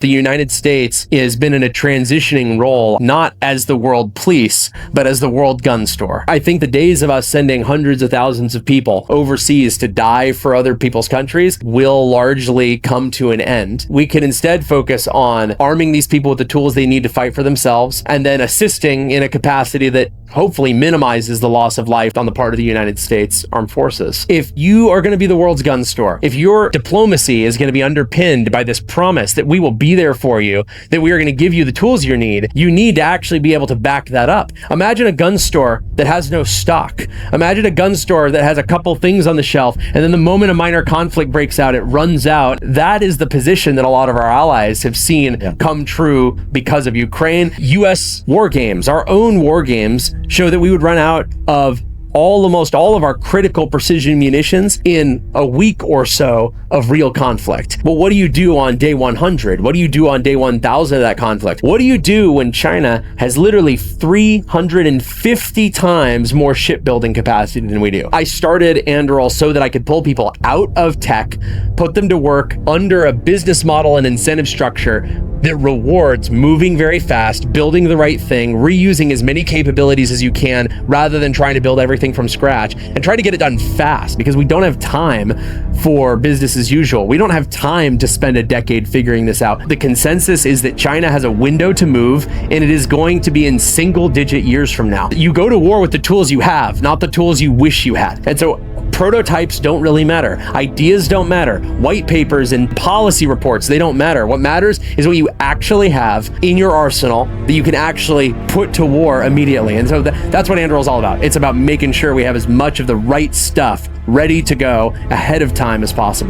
The United States has been in a transitioning role, not as the world police, but as the world gun store. I think the days of us sending hundreds of thousands of people overseas to die for other people's countries will largely come to an end. We can instead focus on arming these people with the tools they need to fight for themselves, and then assisting in a capacity that hopefully minimizes the loss of life on the part of the United States Armed Forces. If you are going to be the world's gun store, if your diplomacy is going to be underpinned by this promise that we will be there for you, that we are going to give you the tools you need to actually be able to back that up. Imagine a gun store that has no stock. Imagine a gun store that has a couple things on the shelf, and then the moment a minor conflict breaks out, it runs out. That is the position that a lot of our allies have seen come true because of Ukraine. US war games, our own war games, show that we would run out of almost all of our critical precision munitions in a week or so of real conflict. Well, what do you do on day 100? What do you do on day 1000 of that conflict? What do you do when China has literally 350 times more shipbuilding capacity than we do? I started Anduril so that I could pull people out of tech, put them to work under a business model and incentive structure that rewards moving very fast, building the right thing, reusing as many capabilities as you can, rather than trying to build everything from scratch, and try to get it done fast, because we don't have time for business as usual. We don't have time to spend a decade figuring this out. The consensus is that China has a window to move, and it is going to be in single-digit years from now. You go to war with the tools you have, not the tools you wish you had. And so prototypes don't really matter. Ideas don't matter. White papers and policy reports, they don't matter. What matters is what you actually have in your arsenal that you can actually put to war immediately. And so that's what Anduril is all about. It's about making sure we have as much of the right stuff ready to go ahead of time as possible.